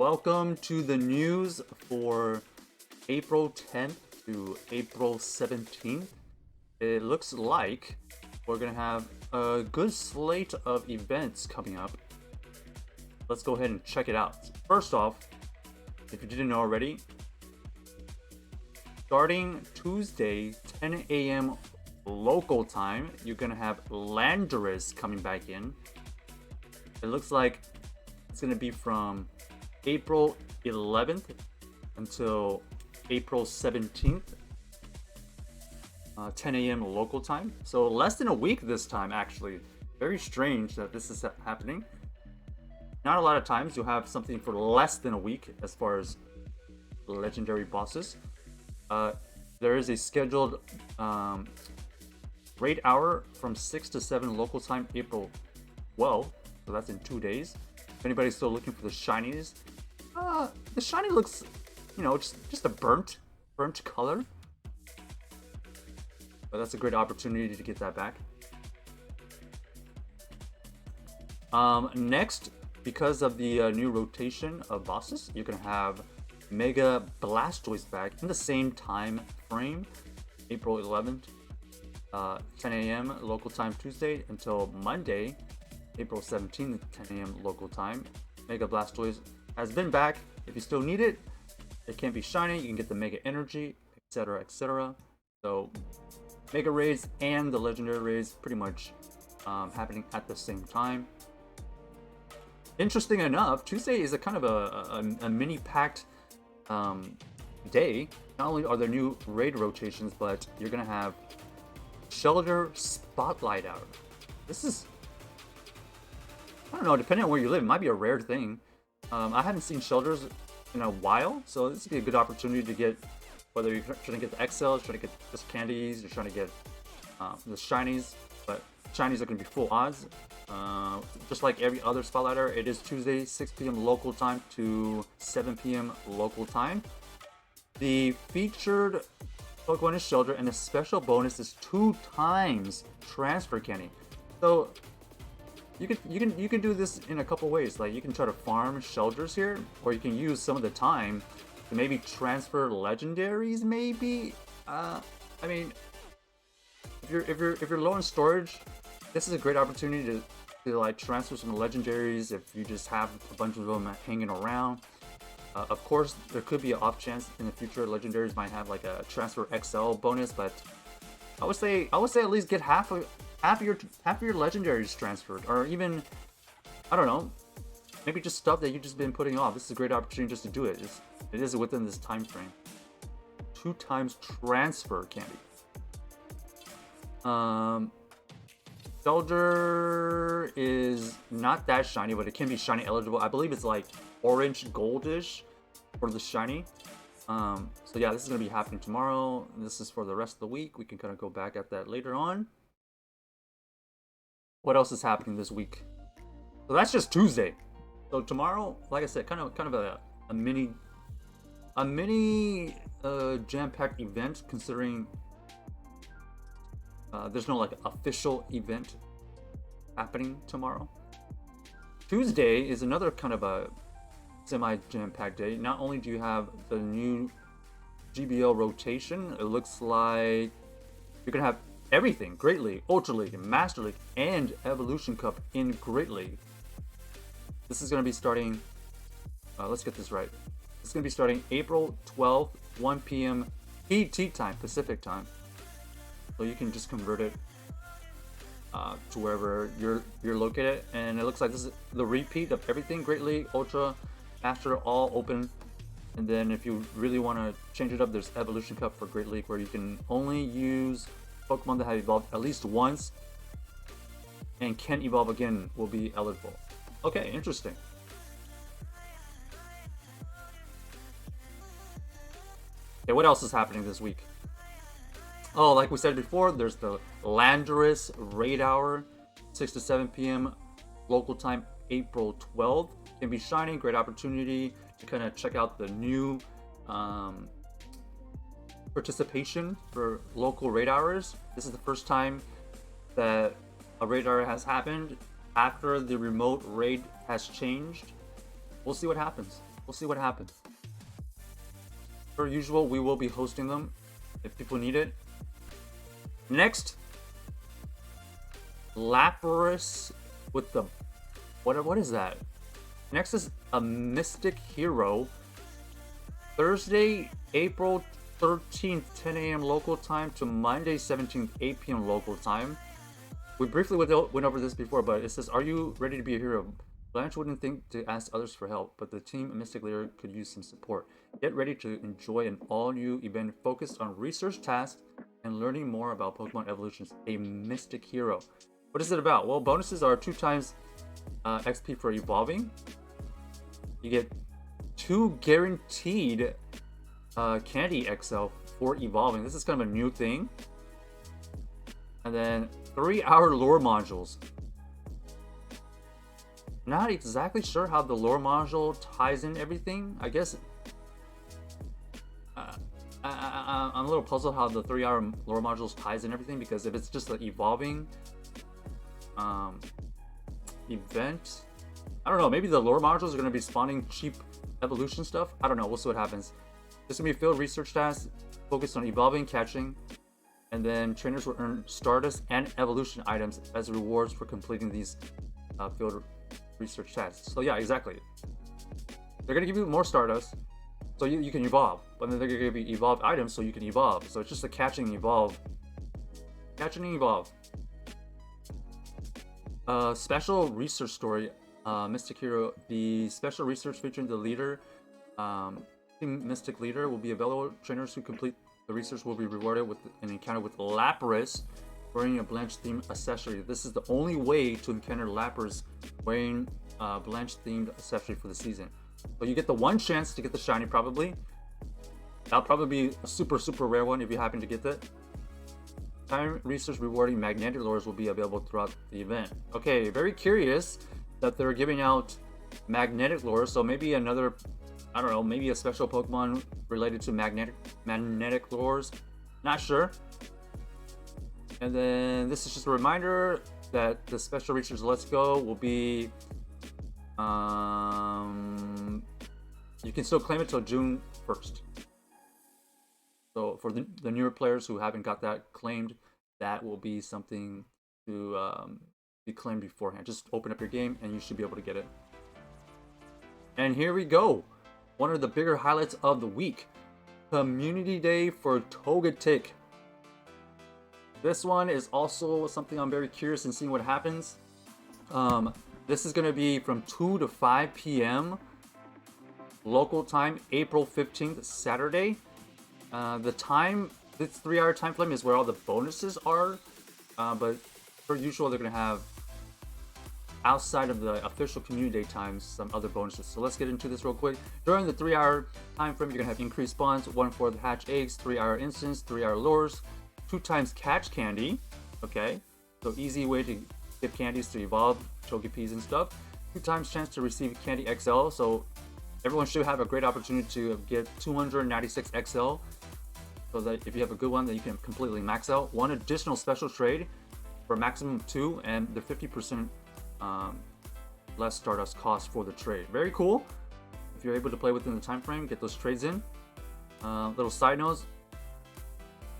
Welcome to the news for April 10th to April 17th. It looks like we're going to have a good slate of events coming up. Let's go ahead and check it out. First off, if you didn't know already, starting Tuesday, 10 a.m. local time, you're going to have Landorus coming back in. It looks like it's going to be from April 11th until April 17th, 10 a.m. local time. So less than a week this time, actually. Very strange that this is happening. Not a lot of times you'll have something for less than a week as far as legendary bosses. There is a scheduled raid hour from 6 to 7 local time, April 12th. So that's in 2 days. If anybody's still looking for the shinies, the shiny looks, just a burnt color. But that's a great opportunity to get that back. Next, because of the new rotation of bosses, you're gonna have Mega Blastoise back in the same time frame, April 11th, 10 a.m. local time Tuesday until Monday, April 17th, 10 a.m. local time. Mega Blastoise has been back. If you still need it, it can't be shiny. You can get the Mega Energy, etc., etc. So, Mega raids and the Legendary raids pretty much happening at the same time. Interesting enough, Tuesday is a kind of a mini packed day. Not only are there new raid rotations, but you're gonna have Shelter Spotlight Hour. This is, I don't know, depending on where you live, it might be a rare thing. I haven't seen shelters in a while, so this would be a good opportunity to get, whether you're trying to get the XLs, trying to get just candies, you're trying to get the shinies, but shinies are going to be full odds. Just like every other Spotlight Hour, it is Tuesday, 6 p.m. local time to 7 p.m. local time. The featured Pokemon is Shelter, and the special bonus is 2 times transfer candy. So you can do this in a couple ways. Like, you can try to farm shelters here, or you can use some of the time to maybe transfer legendaries. Maybe, I mean, if you're low in storage, this is a great opportunity to like transfer some legendaries. If you just have a bunch of them hanging around, of course there could be an off chance in the future legendaries might have like a transfer XL bonus, but I would say at least get half of your legendaries transferred, or even, I don't know, maybe just stuff that you've just been putting off. This is a great opportunity just to do it. It is within this time frame. 2 times transfer candy. Shelter is not that shiny, but it can be shiny eligible. I believe it's like orange goldish for the shiny. So yeah, this is gonna be happening tomorrow. This is for the rest of the week. We can kind of go back at that later on. What else is happening this week? So that's just Tuesday. So tomorrow, like I said, kind of a mini jam-packed event, considering there's no like official event happening tomorrow. Tuesday is another kind of a semi jam-packed day. Not only do you have the new GBL rotation, it looks like you're gonna have everything: Great League, Ultra League, Master League, and Evolution Cup in Great League. This is going to be starting, let's get this right. This is going to be starting April 12th, 1 p.m. PT time, Pacific time. So you can just convert it to wherever you're located. And it looks like this is the repeat of everything: Great League, Ultra, Master, all open. And then if you really want to change it up, there's Evolution Cup for Great League, where you can only use Pokemon that have evolved at least once and can evolve again will be eligible. Okay, interesting. Okay, what else is happening this week? Oh, like we said before, there's the Landorus raid hour, 6 to 7 p.m. local time, April 12th. Can be shiny, great opportunity to kind of check out the new participation for local raid hours. This is the first time that a raid hour has happened after the remote raid has changed. We'll see what happens. We'll see what happens. Per usual, we will be hosting them if people need it. Next, Landorus with the what is that? Next is a Mystic Hero. Thursday, April 13th, 10 a.m. local time to Monday 17th, 8 p.m. local time. We briefly went over this before, but it says, "Are you ready to be a hero?" Blanche wouldn't think to ask others for help, but the team Mystic Leader could use some support. Get ready to enjoy an all-new event focused on research tasks and learning more about Pokemon evolutions. A Mystic Hero. What is it about? Well, bonuses are 2 times XP for evolving. You get 2 guaranteed Candy XL for evolving. This is kind of a new thing. And then 3-hour lore modules. Not exactly sure how the lore module ties in everything. I guess I'm a little puzzled how the 3-hour lore modules ties in everything, because if it's just an evolving event, I don't know, maybe the lore modules are going to be spawning cheap evolution stuff. I don't know, we'll see what happens. This is going to be field research tasks focused on evolving, catching, and then trainers will earn Stardust and evolution items as rewards for completing these field research tasks. So yeah, exactly. They're going to give you more Stardust so you can evolve, but then they're going to give you evolved items so you can evolve. So it's just a catching and evolve. Catching and evolve. Special research story. Mystic Hero. The special research featuring the leader, Team Mystic Leader, will be available. Trainers who complete the research will be rewarded with an encounter with Landorus wearing a Blanche-themed accessory. This is the only way to encounter Landorus wearing a Blanche-themed accessory for the season. So you get the one chance to get the shiny, probably. That'll probably be a super rare one if you happen to get that. Time research rewarding magnetic lures will be available throughout the event. Okay, very curious that they're giving out magnetic lures. So maybe another, I don't know, maybe a special Pokemon related to magnetic lures. Not sure. And then this is just a reminder that the special research Let's Go will be, you can still claim it till June 1st. So for the newer players who haven't got that claimed, that will be something to be claimed beforehand. Just open up your game and you should be able to get it. And here we go. One of the bigger highlights of the week. Community Day for Togetic. This one is also something I'm very curious in seeing what happens. This is going to be from 2 to 5 p.m. local time, April 15th, Saturday. The time, this 3-hour time frame is where all the bonuses are. But per usual, they're going to have, outside of the official community day times, some other bonuses. So let's get into this real quick. During the 3-hour time frame, you're going to have increased spawns, 1 for the hatch eggs, 3-hour instants, 3-hour lures, 2 times catch candy. Okay, so easy way to get candies to evolve, Togepi's and stuff. 2 times chance to receive Candy XL. So everyone should have a great opportunity to get 296 XL. So that if you have a good one, then you can completely max out. 1 additional special trade for a maximum of 2, and the 50% less Stardust cost for the trade. Very cool. If you're able to play within the time frame, get those trades in. Little side notes.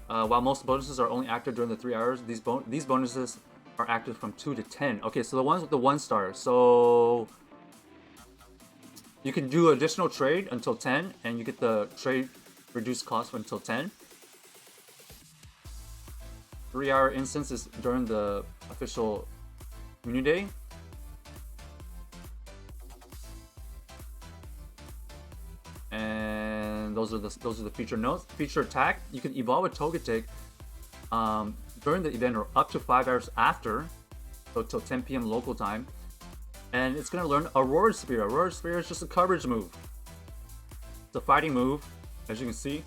While most bonuses are only active during the 3 hours, these bonuses are active from 2 to 10. Okay, so the ones with the 1-star. So you can do additional trade until 10, and you get the trade reduced cost until 10. 3-hour instances during the official community day. And those are the feature notes. Feature attack: you can evolve a Togetic during the event or up to 5 hours after, so till 10 p.m. local time. And it's gonna learn Aurora Spear. Aurora Spear is just a coverage move. It's a fighting move, as you can see.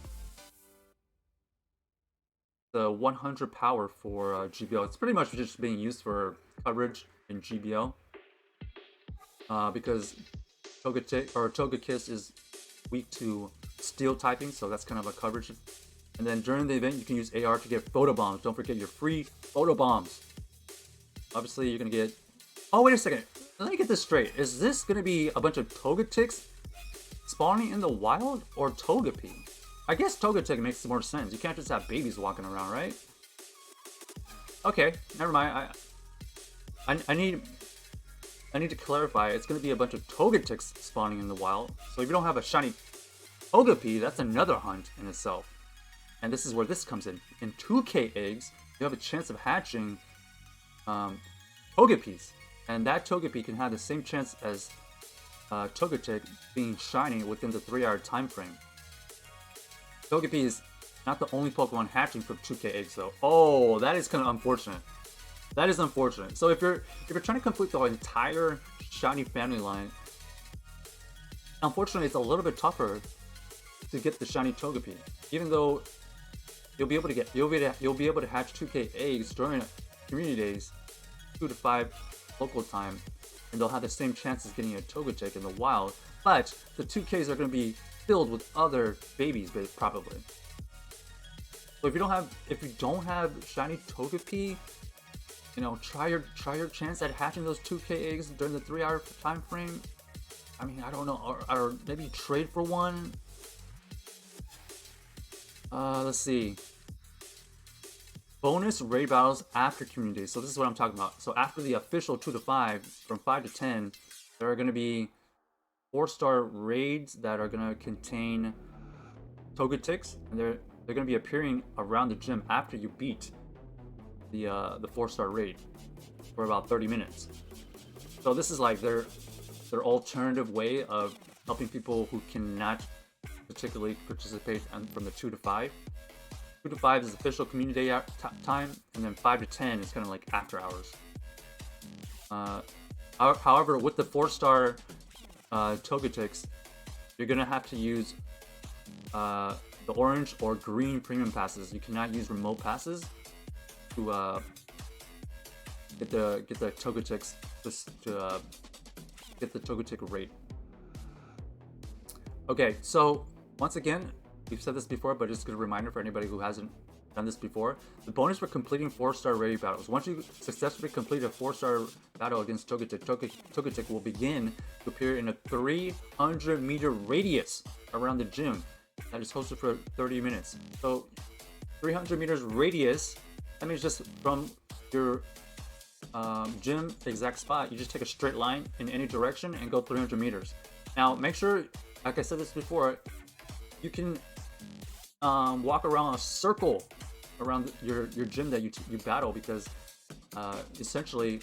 The 100 power for GBL. It's pretty much just being used for coverage in GBL because Togekiss is weak to steel typing, so that's kind of a coverage. And then during the event, you can use AR to get photo bombs. Don't forget your free photo bombs. Obviously, you're gonna get. Oh, wait a second. Let me get this straight. Is this gonna be a bunch of Togetics spawning in the wild or Togepi? I guess Togetic makes more sense. You can't just have babies walking around, right? Okay, never mind. I need to clarify. It's going to be a bunch of Togetics spawning in the wild. So if you don't have a shiny Togepi, that's another hunt in itself. And this is where this comes in. In 2K eggs, you have a chance of hatching Togepis. And that Togepi can have the same chance as Togetic being shiny within the 3-hour time frame. Togepi is not the only Pokemon hatching from 2K eggs though. Oh, that is kind of unfortunate. That is unfortunate. So if you're trying to complete the entire shiny family line, unfortunately it's a little bit tougher to get the shiny Togepi. Even though you'll be able to hatch 2K eggs during community days, 2 to 5 local time, and they'll have the same chance as getting a Togetic in the wild. But the 2Ks are going to be filled with other babies, probably. So if you don't have shiny Togepi, you know, try your chance at hatching those 2K eggs during the 3-hour time frame. I mean, I don't know, or maybe trade for one. Let's see. Bonus raid battles after community days. So this is what I'm talking about. So after the official 2 to 5, from 5 to 10, there are going to be 4-star raids that are going to contain Togetics, and they're going to be appearing around the gym after you beat the 4-star raid for about 30 minutes. So this is like their alternative way of helping people who cannot particularly participate from the 2 to 5. 2 to 5 is official community day time, and then 5 to 10 is kind of like after hours. However, with the 4-star Togetics, you're gonna have to use the orange or green premium passes. You cannot use remote passes to get the Togetics to get the Togetic rate. Okay, so once again, we've said this before, but just a reminder for anybody who hasn't done this before. The bonus for completing 4-star raid battles. Once you successfully complete a 4-star battle against Togetic, Togetic will begin to appear in a 300-meter radius around the gym that is hosted for 30 minutes. So 300 meters radius, that means just from your gym exact spot, you just take a straight line in any direction and go 300 meters. Now make sure, like I said this before, you can walk around a circle around your gym that you battle, because essentially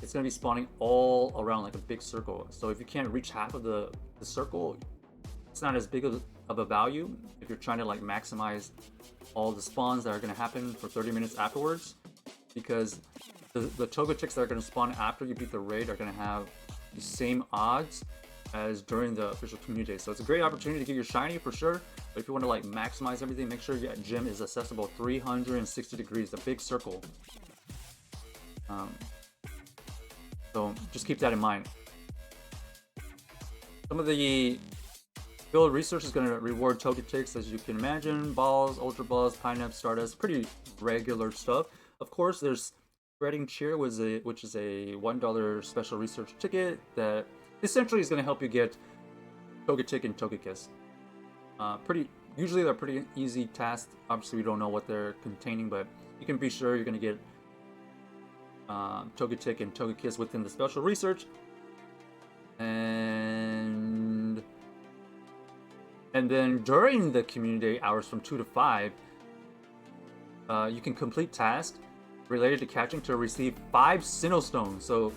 it's going to be spawning all around like a big circle. So if you can't reach half of the circle, it's not as big of a value if you're trying to like maximize all the spawns that are going to happen for 30 minutes afterwards, because the Togetics that are going to spawn after you beat the raid are going to have the same odds as during the official community day. So it's a great opportunity to get your shiny for sure. But if you want to like maximize everything, make sure your gym is accessible 360 degrees, a big circle. So just keep that in mind. Some of the build research is going to reward Togetics, as you can imagine. Balls, Ultra Balls, Pineapple, Stardust, pretty regular stuff. Of course, there's Spreading Cheer, which is a $1 special research ticket that essentially is going to help you get Togetic and Togekiss. Usually they're pretty easy tasks. Obviously we don't know what they're containing, but you can be sure you're going to get Togetic and Togekiss within the special research. And then during the community hours from 2 to 5, you can complete tasks related to catching to receive 5 Sinnoh Stones. So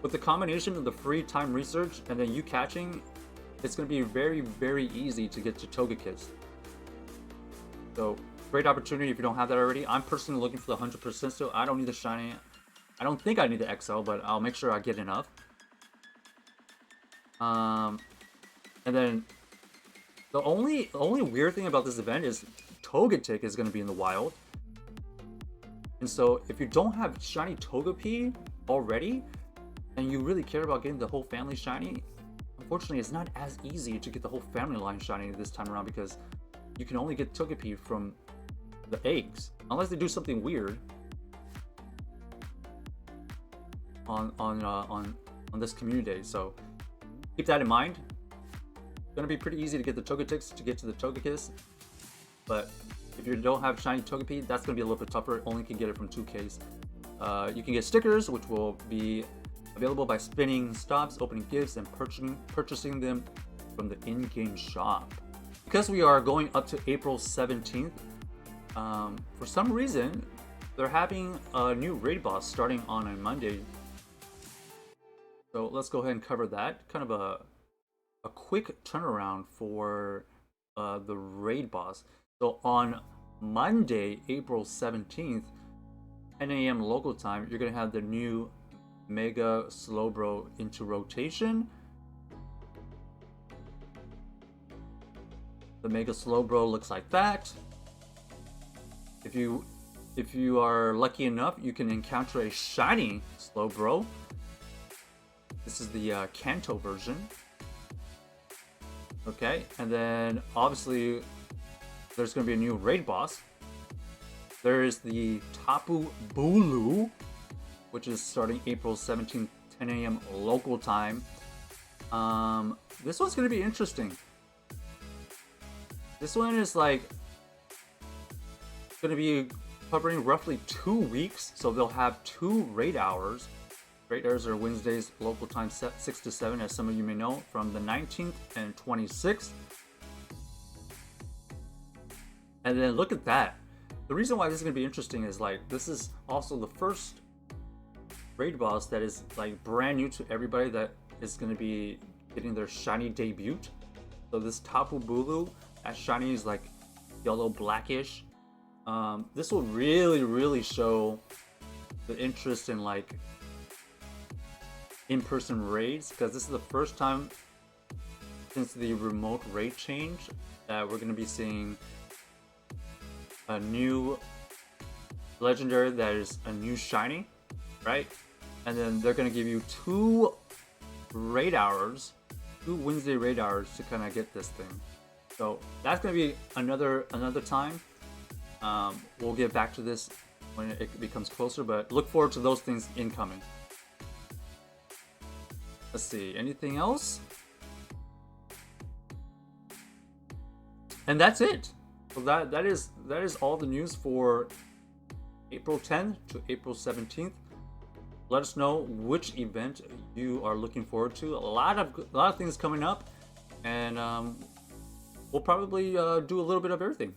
with the combination of the free time research and then you catching, it's going to be very, very easy to get to Togekiss. So great opportunity if you don't have that already. I'm personally looking for the 100% still. I don't need the shiny. I don't think I need the XL, but I'll make sure I get enough. And then the only weird thing about this event is Togetic is going to be in the wild. And so if you don't have shiny Togepi already, and you really care about getting the whole family shiny, unfortunately it's not as easy to get the whole family line shiny this time around, because you can only get Togepi from the eggs, unless they do something weird on this community day. So keep that in mind. gonna be pretty easy to get the Togetics to get to the Togekiss, but if you don't have shiny Togepi, that's gonna be a little bit tougher. Only can get it from 2Ks. You can get stickers, which will be available by spinning stops, opening gifts, and purchasing them from the in-game shop. Because we are going up to April 17th, for some reason, they're having a new raid boss starting on a Monday. So let's go ahead and cover that. Kind of a quick turnaround for the raid boss. So on Monday, April 17th, 10 a.m. local time, you're going to have the new Mega Slowbro into rotation. The Mega Slowbro looks like that. If you are lucky enough, you can encounter a shiny Slowbro. This is the Kanto version. Okay, and then obviously there's going to be a new raid boss. There is the Tapu Bulu, which is starting April 17th, 10 a.m. local time. This one's going to be interesting. This one is like going to be covering roughly 2 weeks, so they'll have 2 raid hours. Raid hours are Wednesdays local time, 6 to 7, as some of you may know, from the 19th and 26th. And then look at that. The reason why this is going to be interesting is like this is also the first raid boss that is like brand new to everybody that is going to be getting their shiny debut. So this Tapu Bulu, that shiny is like yellow blackish. This will really show the interest in like in-person raids, because this is the first time since the remote raid change that we're going to be seeing a new legendary that is a new shiny, right? And then they're going to give you 2 raid hours, 2 Wednesday raid hours to kind of get this thing. So that's going to be another time. We'll get back to this when it becomes closer, but look forward to those things incoming. Let's see, anything else? And that's it. So that is all the news for April 10th to April 17th. Let us know which event you are looking forward to. A lot of things coming up, and we'll probably do a little bit of everything.